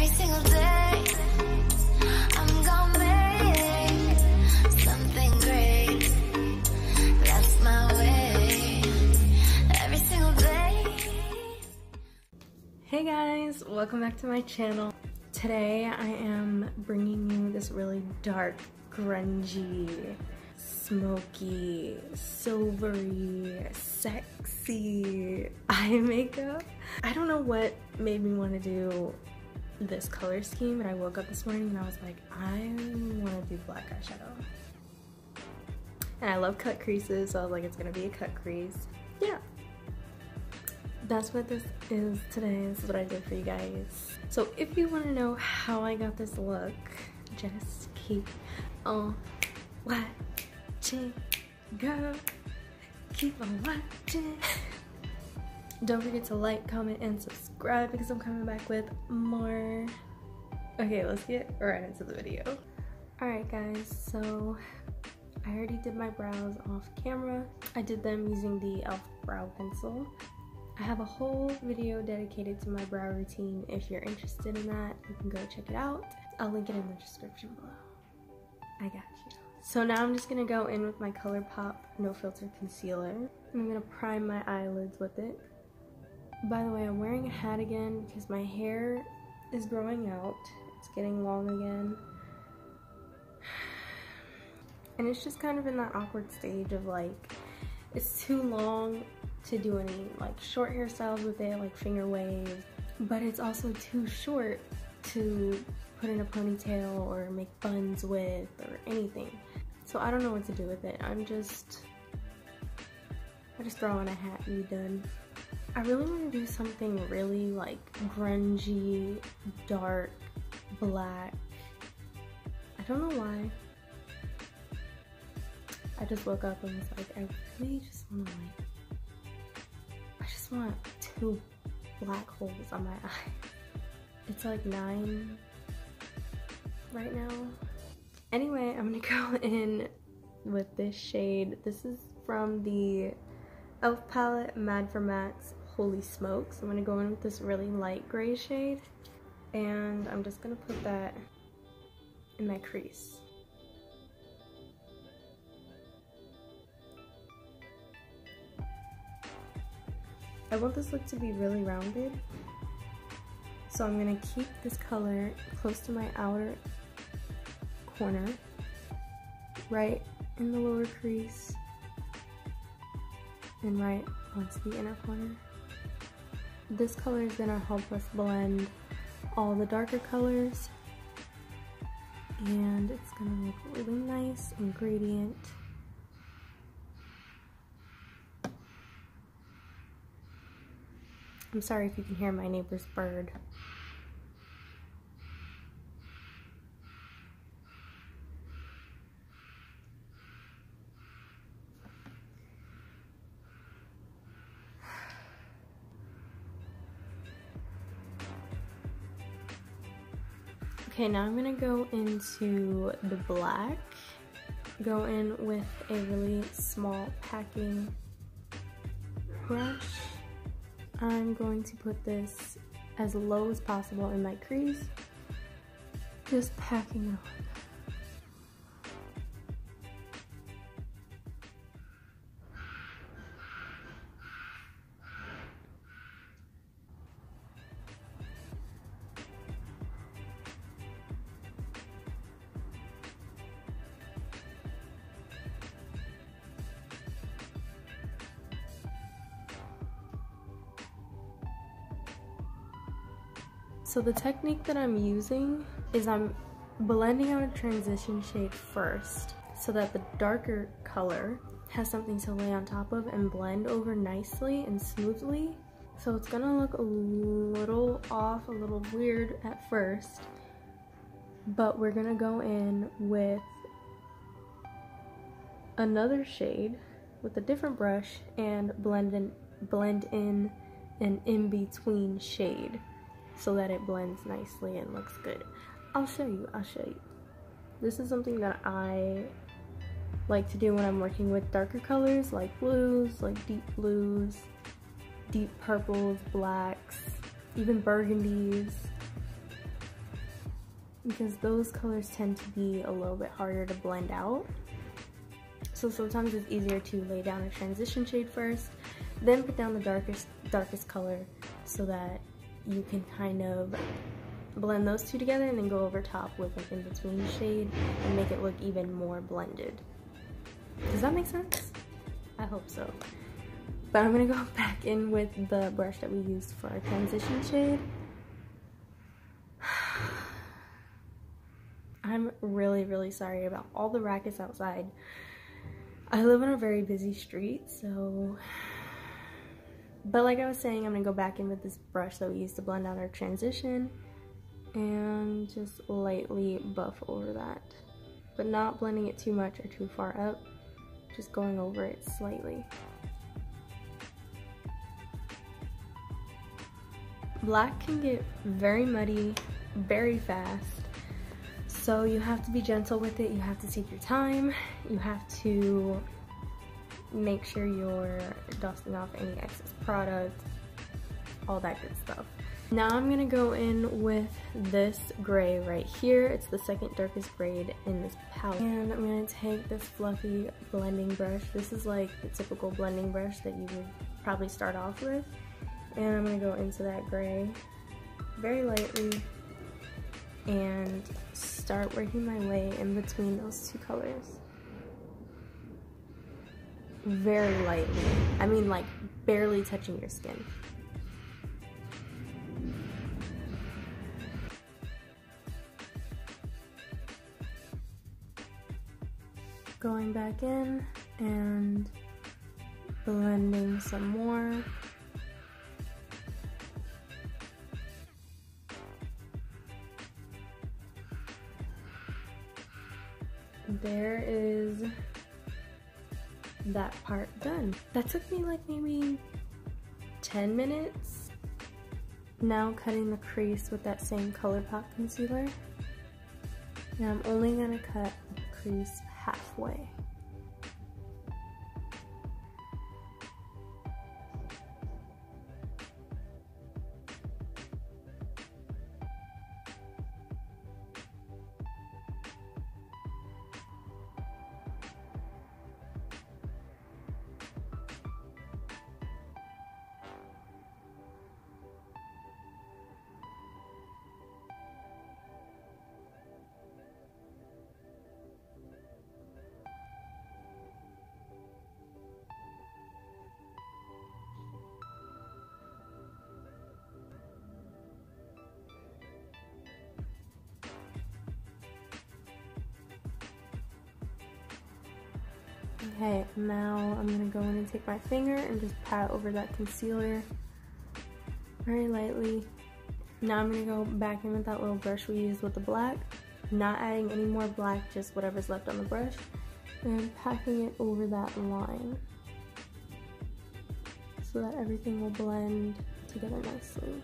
Every single day, I'm gonna make something great. That's my way. Every single day. Hey guys, welcome back to my channel. Today I am bringing you this really dark, grungy, smoky, silvery, sexy eye makeup. I don't know what made me want to do this color scheme, but I woke up this morning and I was like, I want to do black eyeshadow. And I love cut creases, so I was like, it's gonna be a cut crease. Yeah. That's what this is today. This is what I did for you guys. So if you want to know how I got this look, just keep on watching, girl. Keep on watching. Don't forget to like, comment, and subscribe because I'm coming back with more. Okay, let's get right into the video. Alright guys, so I already did my brows off camera. I did them using the e.l.f. brow pencil. I have a whole video dedicated to my brow routine. If you're interested in that, you can go check it out. I'll link it in the description below. I got you. So now I'm just gonna go in with my ColourPop No Filter Concealer. And I'm gonna prime my eyelids with it. By the way, I'm wearing a hat again because my hair is growing out. It's getting long again. And it's just kind of in that awkward stage of like, it's too long to do any like short hairstyles with it, like finger waves, but it's also too short to put in a ponytail or make buns with or anything. So I don't know what to do with it. I just throw on a hat and be done. I really want to do something really like grungy, dark, black. I don't know why. I just woke up and was like, I really just want to like, I just want 2 black holes on my eye. It's like 9 right now. Anyway, I'm gonna go in with this shade. This is from the e.l.f. palette, Mad for Mattes Holy Smokes. I'm gonna go in with this really light gray shade, and I'm just gonna put that in my crease. I want this look to be really rounded, so I'm gonna keep this color close to my outer corner, right in the lower crease, and right onto the inner corner. This color is gonna help us blend all the darker colors, and it's gonna look really nice and gradient. I'm sorry if you can hear my neighbor's bird. Okay, now I'm gonna go into the black. Go in with a really small packing brush. I'm going to put this as low as possible in my crease, just packing it on. So the technique that I'm using is I'm blending out a transition shade first so that the darker color has something to lay on top of and blend over nicely and smoothly. So it's gonna look a little off, a little weird at first, but we're gonna go in with another shade with a different brush and blend in an in-between shade, so that it blends nicely and looks good. I'll show you. This is something that I like to do when I'm working with darker colors like blues, like deep blues, deep purples, blacks, even burgundies. because those colors tend to be a little bit harder to blend out. So sometimes it's easier to lay down a transition shade first, then put down the darkest color so that you can kind of blend those two together and then go over top with an in-between shade and make it look even more blended. Does that make sense? I hope so. But I'm gonna go back in with the brush that we used for our transition shade. I'm really sorry about all the rackets outside. I live on a very busy street, so... But like I was saying, I'm gonna go back in with this brush that we used to blend out our transition and just lightly buff over that. But not blending it too much or too far up, just going over it slightly. Black can get very muddy very fast, so you have to be gentle with it. You have to take your time. You have to make sure you're dusting off any excess product, all that good stuff. Now I'm gonna go in with this gray right here. It's the second darkest grade in this palette. And I'm gonna take this fluffy blending brush. This is like the typical blending brush that you would probably start off with. And I'm gonna go into that gray very lightly and start working my way in between those two colors. Very lightly. I mean, like barely touching your skin. Going back in and blending some more. There is that part done. That took me like maybe 10 minutes. Now cutting the crease with that same ColourPop concealer. And I'm only gonna cut the crease halfway. Okay, now I'm gonna go in and take my finger and just pat over that concealer very lightly. Now I'm gonna go back in with that little brush we used with the black, not adding any more black, just whatever's left on the brush, and packing it over that line so that everything will blend together nicely.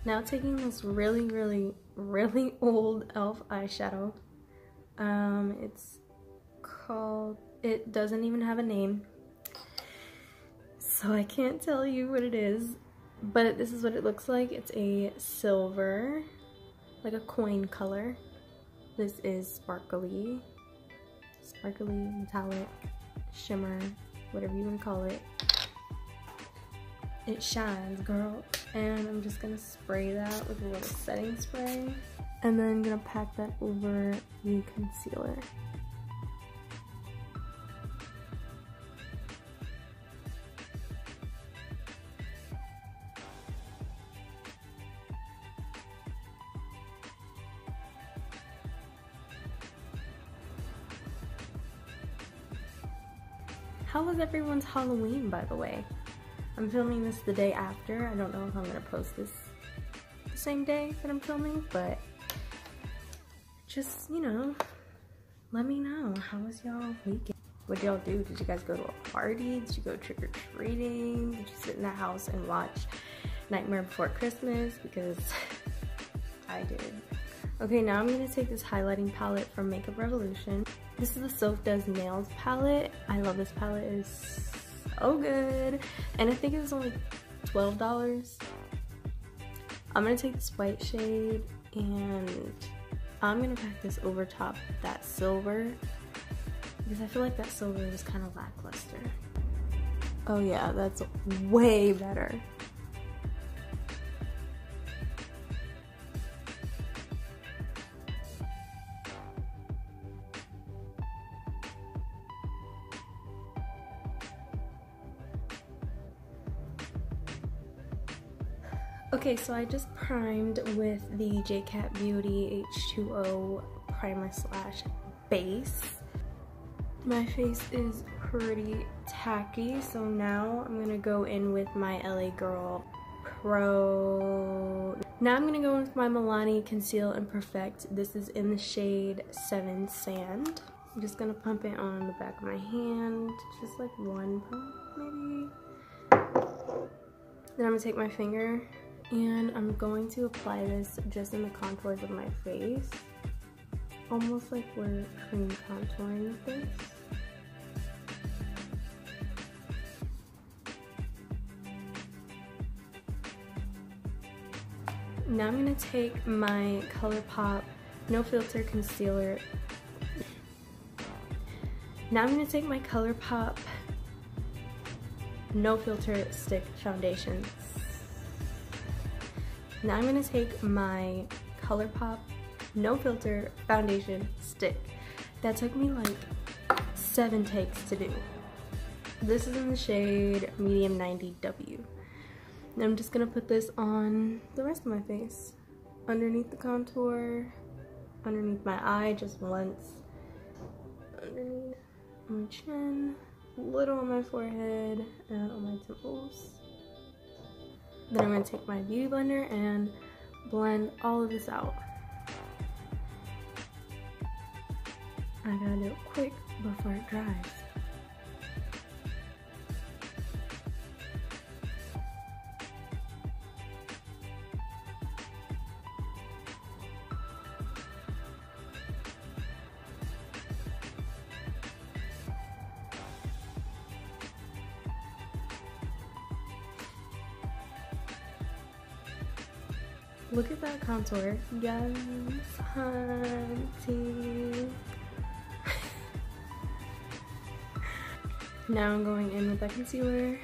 Now taking this really old e.l.f. eyeshadow. It's called, it doesn't even have a name, so I can't tell you what it is, but this is what it looks like. It's a silver, like a coin color. This is sparkly, metallic, shimmer, whatever you want to call it. It shines, girl. And I'm just gonna spray that with a little setting spray. And then I'm gonna pack that over the concealer. How was everyone's Halloween, by the way? I'm filming this the day after. I don't know if I'm gonna post this the same day that I'm filming, but just, you know, let me know. How was y'all weekend? What did y'all do? Did you guys go to a party? Did you go trick-or-treating? Did you sit in the house and watch Nightmare Before Christmas? Because I did. Okay, now I'm gonna take this highlighting palette from Makeup Revolution. This is the Silk Does Nails palette. I love this palette. It is so good. And I think it was only $12. I'm gonna take this white shade and I'm gonna pack this over top that silver because I feel like that silver was kind of lackluster. Oh yeah, that's way better. Okay, so I just primed with the J-Cat Beauty H2O primer slash base. My face is pretty tacky, so now I'm gonna go in with my LA Girl Pro. Now I'm gonna go in with my Milani Conceal and Perfect. This is in the shade 7 Sand. I'm just gonna pump it on the back of my hand, just like one pump maybe. Then I'm gonna take my finger and I'm going to apply this just in the contours of my face, almost like we're cream contouring this. Now I'm going to take my ColourPop No Filter Concealer. Now I'm going to take my ColourPop No Filter Stick Foundation. Now I'm going to take my ColourPop No Filter Foundation Stick. That took me like 7 takes to do. This is in the shade Medium 90W. And I'm just gonna put this on the rest of my face. Underneath the contour, underneath my eye just once, underneath my chin, a little on my forehead, and on my temples. Then I'm gonna take my beauty blender and blend all of this out. I gotta do it quick before it dries. Look at that contour. Yes, hunty. Now I'm going in with that concealer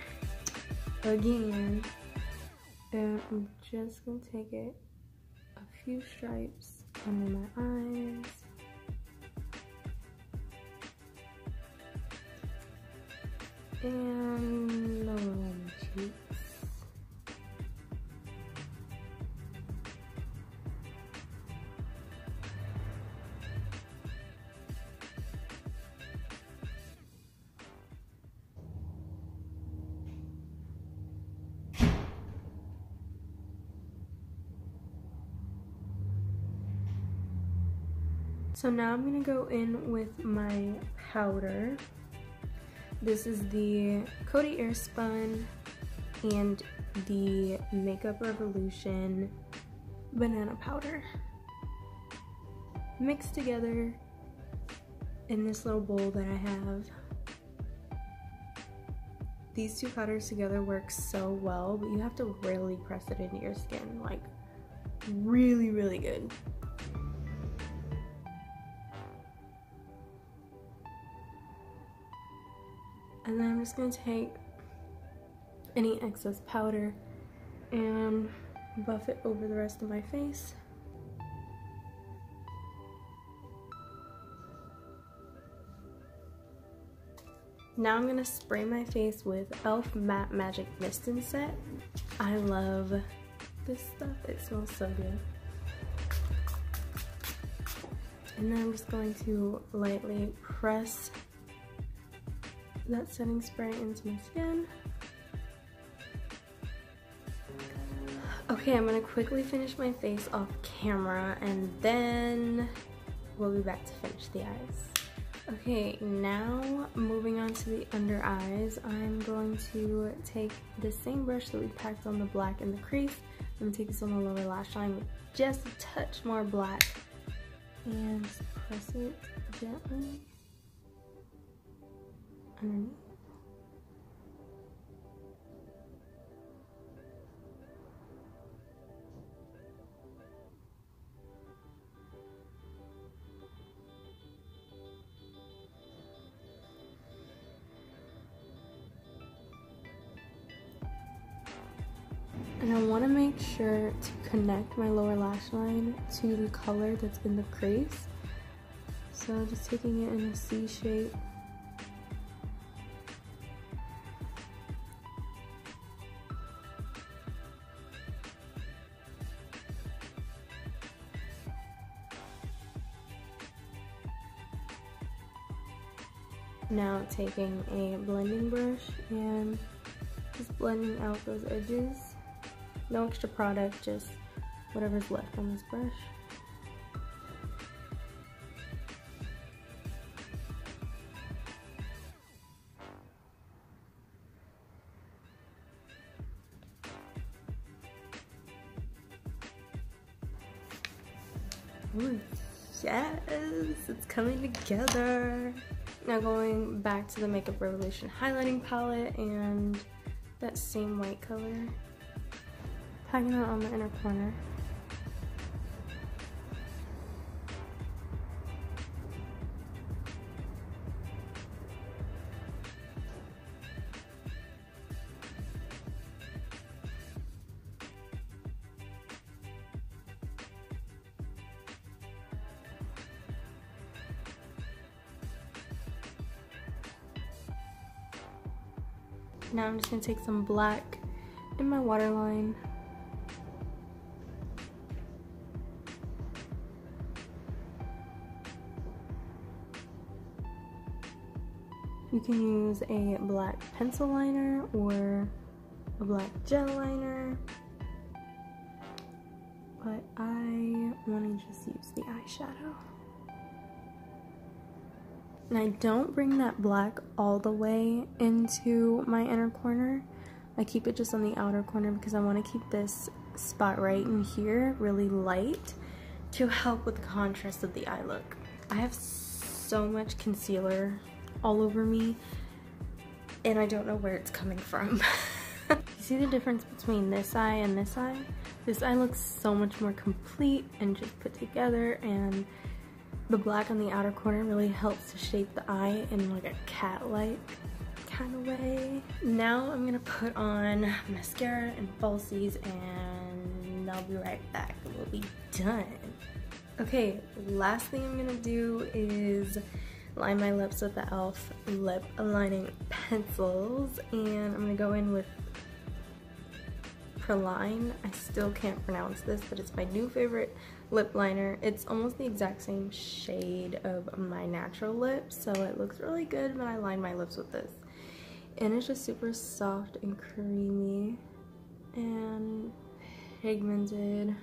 again. And I'm just going to take it a few stripes under my eyes. And along my cheeks. So now I'm going to go in with my powder. This is the Coty Airspun and the Makeup Revolution banana powder. Mixed together in this little bowl that I have. These two powders together work so well, but you have to really press it into your skin, like really, really good. And then I'm just going to take any excess powder and buff it over the rest of my face. Now I'm going to spray my face with e.l.f. Matte Magic Mist and Set. I love this stuff. It smells so good. And then I'm just going to lightly press that setting spray into my skin. Okay, I'm gonna quickly finish my face off camera and then we'll be back to finish the eyes. Okay, now moving on to the under eyes, I'm going to take the same brush that we packed on the black in the crease. I'm gonna take this on the lower lash line with just a touch more black and just press it gently underneath. And I want to make sure to connect my lower lash line to the color that's in the crease. So just taking it in a C shape. Now taking a blending brush and just blending out those edges. No extra product, just whatever's left on this brush. Ooh, yes, it's coming together. Now going back to the Makeup Revolution highlighting palette and that same white color. Packing it on the inner corner. Now I'm just going to take some black in my waterline. You can use a black pencil liner or a black gel liner, but I want to just use the eyeshadow. And I don't bring that black all the way into my inner corner. I keep it just on the outer corner because I want to keep this spot right in here really light to help with the contrast of the eye look. I have so much concealer all over me and I don't know where it's coming from. You see the difference between this eye and this eye? This eye looks so much more complete and just put together, and the black on the outer corner really helps to shape the eye in like a cat-like kind of way. Now I'm gonna put on mascara and falsies and I'll be right back. We'll be done. Okay, last thing I'm gonna do is line my lips with the e.l.f. lip aligning pencils, and I'm gonna go in with Praline. I still can't pronounce this, but it's my new favorite lip liner. It's almost the exact same shade of my natural lips, so it looks really good when I line my lips with this. And it's just super soft and creamy and pigmented.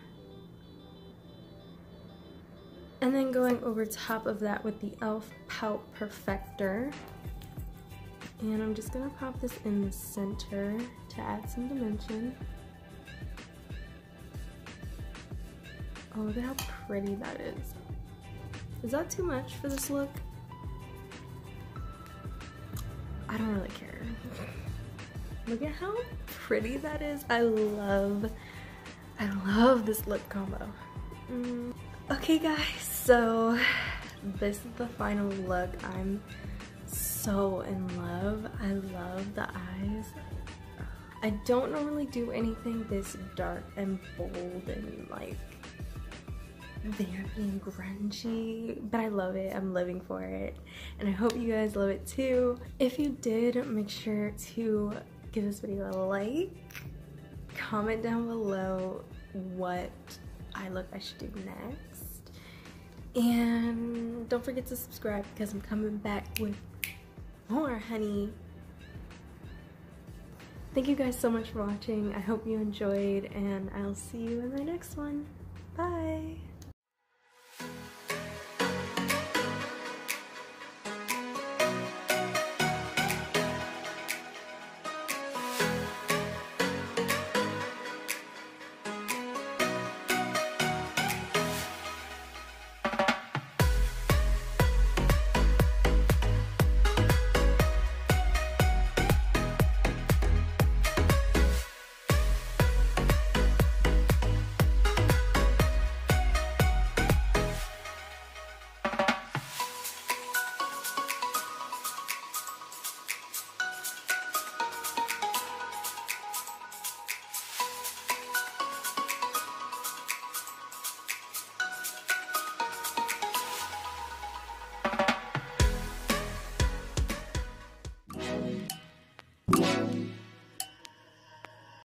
And then going over top of that with the e.l.f. Pout Perfector. And I'm just gonna pop this in the center to add some dimension. Oh, look at how pretty that is. Is that too much for this look? I don't really care. Look at how pretty that is. I love this lip combo. Okay guys, so this is the final look. I'm so in love. I love the eyes. I don't normally do anything this dark and bold and like vampy and grungy, but I love it. I'm living for it, and I hope you guys love it too. If you did, make sure to give this video a like, comment down below what eye look I should do next, and don't forget to subscribe because I'm coming back with more, honey. Thank you guys so much for watching. I hope you enjoyed, and I'll see you in my next one.